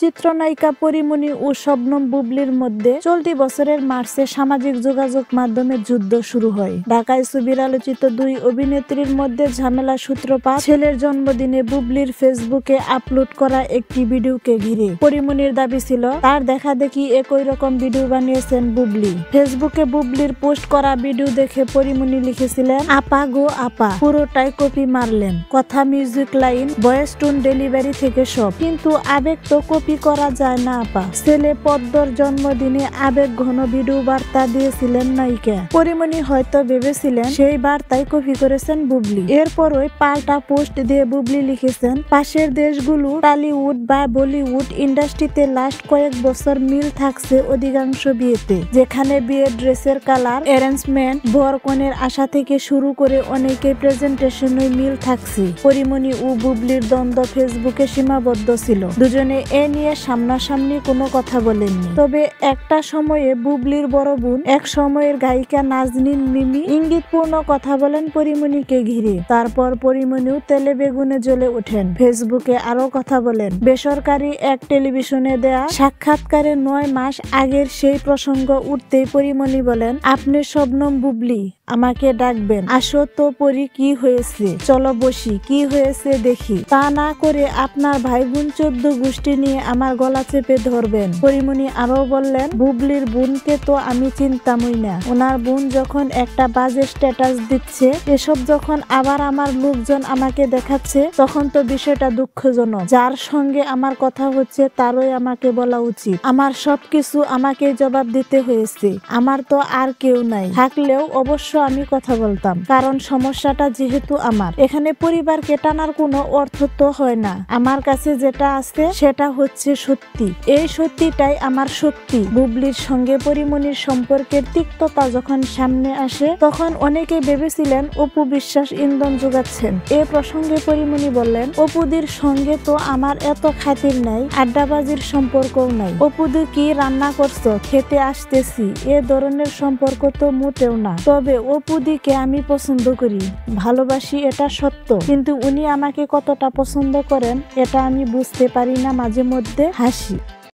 চিত্রনায়িকা পরীমনি ও শবনম বুবলির মধ্যে চলতি বছরের মার্চে সামাজিক যোগাযোগ মাধ্যমে যুদ্ধ শুরু হয়। ঢাকায় ছবির আলোচিত দুই অভিনেত্রীর মধ্যে ঝামেলা সূত্রপাত ছেলের জন্মদিনে বুবলির ফেসবুকে আপলোড করা একটি ভিডিওকে ঘিরে। পরীমনির দাবি ছিল তার দেখা দেখি একই রকম ভিডিও বানিয়েছেন বুবলি। ফেসবুকে বুবলির পোস্ট করা ভিডিও দেখে পরীমনি লিখেছিলেন, আপা গো আপা, পুরোটাই কপি মারলেন, কথা, music line, voice tone, delivery থেকে সব। কিন্তু আবেগ তো কপি করা যায় না আপা। ছেলে পদ্মর জন্মদিনে আবেগ ঘন ভিডিও বার্তা দিয়েছিলেন নায়িকা। পরীমনি হয়তো ভেবেছিলেন সেই বার্তাই কপি করেছেন বুবলি। এরপরই পাল্টা পোস্ট দিয়ে বুবলি লিখেছেন, পাশের দেশগুলো টলিউড বা বলিউড ইন্ডাস্ট্রিতে লাস্ট কয়েক বছর মিল থাকছে অধিকাংশ বিয়েতে, যেখানে বিয়ের ড্রেসের কালার, অ্যারেঞ্জমেন্ট, বর কনের আশা থেকে শুরু করে অনেকে প্রেজেন্টেশনই মিল থাকছে। পরীমনি ও বুবলির দ্বন্দ্ব ফেসবুকে সীমাবদ্ধ ছিল। দুজনে এ নিয়ে সামনাসামনি কোনো কথা বলেননি। তবে একটা সময়ে বুবলির বড় বোন, এক সময়ের গায়িকা নাজনীন মিমি ইঙ্গিতপূর্ণ কথা বলেন পরীমনিকে ঘিরে। তারপর পরীমনিও তেলে বেগুনে জ্বলে ওঠেন, ফেসবুকে আরো কথা বলেন। বেসরকারি এক টেলিভিশনে দেয়া সাক্ষাৎকারে 9 মাস আগের সেই প্রসঙ্গ উঠতেই পরীমনি বলেন, আপনি শবনম বুবলি, আমাকে ডাকবেন, আসো তো পরি, কি হয়েছে, চলো বসি, কি হয়েছে দেখি, তা না করে আপনার ভাই বোন 14 গোষ্ঠী নিয়ে আমার গলা চেপে ধরবেন। পরীমনি আরো বললেন, বুবলির বোনকে তো আমি চিনতামই না, ওনার বোন যখন একটা বাজে স্ট্যাটাস দিচ্ছে, এসব যখন আবার আমার লোকজন আমাকে দেখাচ্ছে, তখন তো বিষয়টা দুঃখজনক। যার সঙ্গে আমার কথা হচ্ছে তারই আমাকে বলা উচিত। আমার সবকিছু আমাকে জবাব দিতে হয়েছে। আমার তো আর কেউ নাই, থাকলেও অবশ্য আমি কথা বলতাম, কারণ সমস্যাটা যেহেতু আমার। এখানে পরিবারকে টানার কোনো অর্থ তো হয় না। আমার কাছে যেটা আছে সেটা হচ্ছে সত্যি, এই সত্যিটাই আমার শক্তি। বুবলির সঙ্গে পরীমনির সম্পর্কের তিক্ততা যখন সামনে আসে, তখন অনেকে ভেবেছিলেন অপু বিশ্বাস ইন্ধন যোগাচ্ছেন। এ প্রসঙ্গে পরীমনি বললেন, অপুদির সঙ্গে তো আমার এত খাতির নাই, আড্ডাবাজির সম্পর্কও নাই। অপুদি কি রান্না করছো, খেতে আসতেছি, এ ধরনের সম্পর্ক তো মোটেও না। তবে অপুদিকে আমি পছন্দ করি, ভালোবাসি, এটা সত্য, কিন্তু উনি আমাকে কতটা পছন্দ করেন এটা আমি বুঝতে পারি না, মাঝে মধ্যে হাসি।